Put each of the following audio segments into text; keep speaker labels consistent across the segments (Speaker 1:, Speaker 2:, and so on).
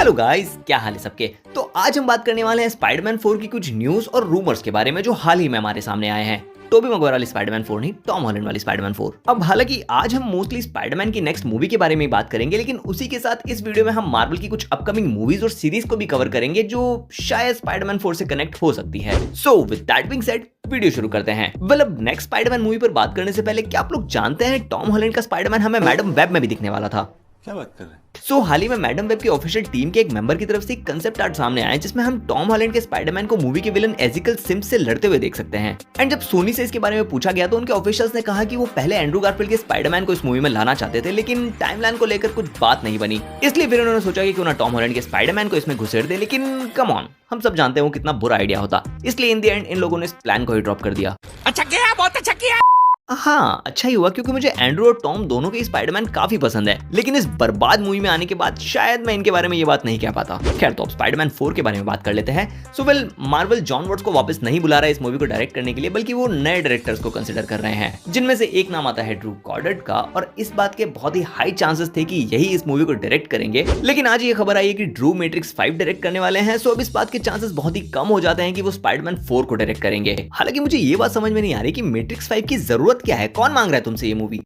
Speaker 1: Hello guys, क्या हाल है सबके। तो आज हम बात करने वाले हैं स्पाइडरमैन 4 की कुछ न्यूज और रूमर्स के बारे में जो हाल ही में हमारे सामने आए हैं। टोबी मैguire वाली स्पाइडरमैन 4 नहीं, टॉम हॉलैंड वाली स्पाइडरमैन 4। अब हालांकि आज हम मोस्टली स्पाइडरमैन की नेक्स्ट मूवी के बारे में बात करेंगे, लेकिन उसी के साथ इस वीडियो में हम मार्वल की कुछ अपकमिंग मूवीज और सीरीज को भी कवर करेंगे जो शायद स्पाइडरमैन 4 से कनेक्ट हो सकती है। So with that being said, video शुरू करते हैं। वेल, अब नेक्स्ट स्पाइडरमैन मूवी पर बात करने से पहले क्या आप लोग जानते हैं टॉम हॉलैंड का स्पाइडरमैन हमें मैडम वेब में भी दिखने वाला था।
Speaker 2: क्या बात कर रहे हैं?
Speaker 1: हाल ही में मैडम वेब की ऑफिशियल टीम के एक मेंबर की तरफ से एक कंसेप्ट आर्ट सामने आया है जिसमें हम टॉम हॉलैंड के स्पाइडरमैन को मूवी के विलन एजिकल सिम्स से लड़ते हुए देख सकते हैं। एंड जब सोनी से इसके बारे में पूछा गया तो उनके ऑफिशियल्स ने कहा कि वो पहले एंड्रू गारफील्ड के स्पाइडरमैन को इस मूवी में लाना चाहते थे, लेकिन टाइमलाइन को लेकर कुछ बात नहीं बनी। इसलिए फिर उन्होंने सोचा कि क्यों ना टॉम हॉलैंड के स्पाइडरमैन को इसमें घुसेड़ दे, लेकिन कम ऑन, हम सब जानते हैं वो कितना बुरा आइडिया होता। इसलिए इन द एंड इन लोगों ने इस प्लान को ही ड्रॉप कर दिया।
Speaker 2: अच्छा किया, बहुत अच्छा किया।
Speaker 1: हाँ, अच्छा ही हुआ क्योंकि मुझे एंड्रू और टॉम दोनों के स्पाइडरमैन काफी पसंद है, लेकिन इस बर्बाद मूवी में आने के बाद शायद मैं इनके बारे में ये बात नहीं कह पाता। खैर, तो अब स्पाइडरमैन 4 के बारे में बात कर लेते हैं। So well, Marvel Jon Watts को वापस नहीं बुला रहा है इस मूवी को डायरेक्ट करने के लिए, बल्कि वो नए डायरेक्टर्स को कंसिडर कर रहे हैं, जिनमें से एक नाम आता है ड्रू गॉडर्ड का। और इस बात के बहुत ही हाई चांसेस थे कि यही इस मूवी को डायरेक्ट करेंगे, लेकिन आज ये खबर आई है कि ड्रू मैट्रिक्स 5 डायरेक्ट करने वाले हैं। सो अब इस बात के चांसेस बहुत ही कम हो जाते हैं कि वो स्पाइडरमैन 4 को डायरेक्ट करेंगे। हालांकि मुझे ये बात समझ में नहीं आ रही कि मैट्रिक्स 5 की जरूरत क्या है, कौन मांग रहा है तुमसे ये movie.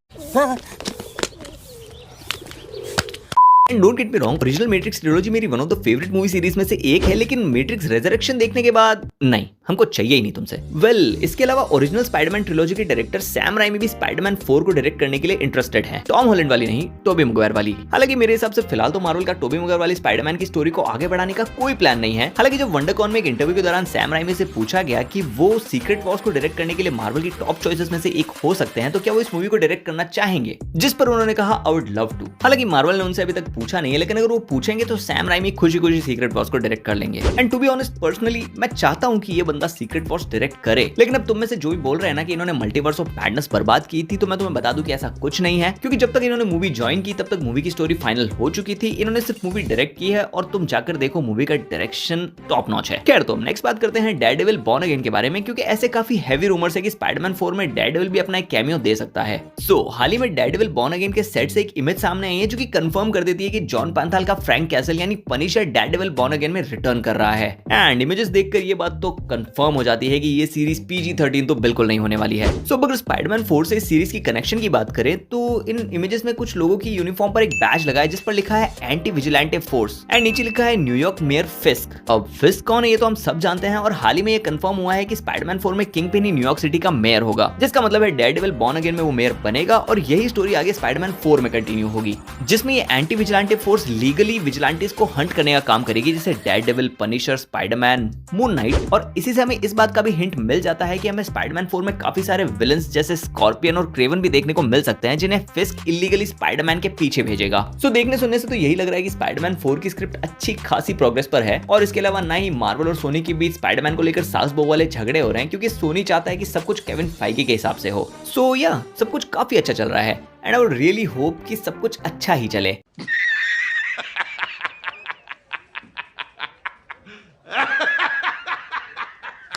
Speaker 1: Don't get me wrong, original Matrix trilogy मेरी one of the favourite movie series में से एक है, लेकिन मैट्रिक्स रेजरेक्शन देखने के बाद नहीं, हमको चाहिए ही नहीं तुमसे। वेल, इसके अलावा ओरिजिनल स्पाइडरमैन ट्रिलॉजी के डायरेक्टर सैम राइमी भी स्पाइडरमैन 4 को डायरेक्ट करने के लिए इंटरेस्टेड हैं। टॉम हॉलैंड वाली नहीं, टोबी मैguire वाली। हालांकि मेरे हिसाब से फिलहाल तो मार्वल का टोबी मैguire वाली स्पाइडरमैन की स्टोरी को आगे बढ़ाने का कोई प्लान नहीं है। हालांकि जब वंडरकॉन में एक इंटरव्यू के दौरान सैम राइमी से पूछा गया कि वो सीक्रेट वॉर्स को डायरेक्ट करने के लिए मार्वल की टॉप चॉइसेस में से एक हो सकते हैं, तो क्या वो इस मूवी को डायरेक्ट करना चाहेंगे, जिस पर उन्होंने कहा आई वुड लव टू। हालांकि मार्वल ने उनसे अभी तक पूछा नहीं है, लेकिन अगर वो पूछेंगे तो सैम राइमी खुशी खुशी सीक्रेट वॉर्स को डायरेक्ट कर लेंगे। And to be honest, personally मैं चाहता हूं कि ये बंदा सीक्रेट वॉर्स डायरेक्ट करे। लेकिन अब तुम में से जो भी बोल रहे हैं ना कि इन्होंने मल्टीवर्स ऑफ मैडनेस बर्बाद की थी, तो मैं तुम्हें बता दूं कि ऐसा कुछ नहीं है, क्योंकि जब तक इन्होंने मूवी ज्वाइन की तब तक मूवी की स्टोरी फाइनल हो चुकी थी। इन्होंने सिर्फ मूवी डायरेक्ट की है और तुम जाकर देखो, मूवी का डायरेक्शन टॉप नॉच है। खैर, तो नेक्स्ट बात करते हैं डेयरडेविल बॉर्न अगेन के बारे में, क्योंकि ऐसे काफी हैवी रूमर्स है कि स्पाइडरमैन 4 में डेयरडेविल भी अपना एक कैमियो दे सकता है। सो हाल ही में डेयरडेविल बॉर्न अगेन के सेट से एक इमेज सामने आई है जो कि कंफर्म कर देती है कि जॉन पैंथाल का फ्रैंक कैसल यानी पनिशर डेयरडेविल बॉर्न अगेन में रिटर्न कर रहा है। एंड इमेजेस देखकर ये बात तो कंफर्म हो जाती है कि ये सीरीज PG-13 तो बिल्कुल नहीं होने वाली है। सो अगर स्पाइडरमैन 4 से इस सीरीज की कनेक्शन की बात करें तो इन इमेजेस में कुछ लोगों की यूनिफॉर्म पर एक बैज लगा है जिस पर लिखा है एंटी विजिलेंटे फोर्स एंड नीचे लिखा है न्यूयॉर्क मेयर फिस्क। अब फिस्क कौन है ये तो हम सब जानते हैं, और हाल ही में ये कंफर्म हुआ है कि स्पाइडरमैन 4 में किंगपिन ही न्यूयॉर्क सिटी का मेयर होगा, जिसका मतलब है डेयरडेविल बॉर्न अगेन में वो मेयर बनेगा और यही स्टोरी आगे स्पाइडरमैन 4 में कंटिन्यू होगी, जिसमें ये anti vigilante force legally vigilantes को हंट करने का काम करेगी, जैसे Daredevil, Punisher, Spiderman, moon night. और इसी से हमें इस बात का भी हिंट मिल जाता है कि हमें स्पाइडरमैन 4 में काफी सारे विलन्स जैसे स्कॉर्पियन और क्रेवन भी देखने को मिल सकते हैं, जिन्हें फिस्क इलीगली स्पाइडरमैन के पीछे भेजेगा। सो देखने सुनने से तो यही लग रहा है कि स्पाइडरमैन 4 की स्क्रिप्ट अच्छी खासी प्रोग्रेस पर है, और इसके अलावा ना ही मार्वल और सोनी के बीच स्पाइडरमैन को लेकर सास बहू वाले झगड़े हो रहे हैं, क्योंकि सोनी चाहता है कि सब कुछ केविन फाइगी के हिसाब से हो। सो या सब कुछ काफी अच्छा चल रहा है, and I would really hope कि सब कुछ अच्छा ही चले।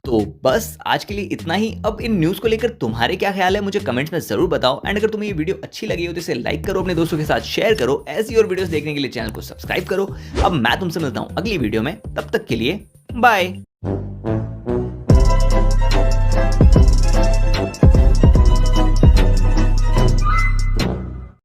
Speaker 1: तो बस आज के लिए इतना ही। अब इन न्यूज को लेकर तुम्हारे क्या ख्याल है मुझे कमेंट्स में जरूर बताओ, एंड अगर तुम्हें ये वीडियो अच्छी लगी हो तो इसे लाइक करो, अपने दोस्तों के साथ शेयर करो, ऐसी और वीडियोस देखने के लिए चैनल को सब्सक्राइब करो। अब मैं तुमसे मिलता हूं अगली वीडियो में, तब तक के लिए बाय।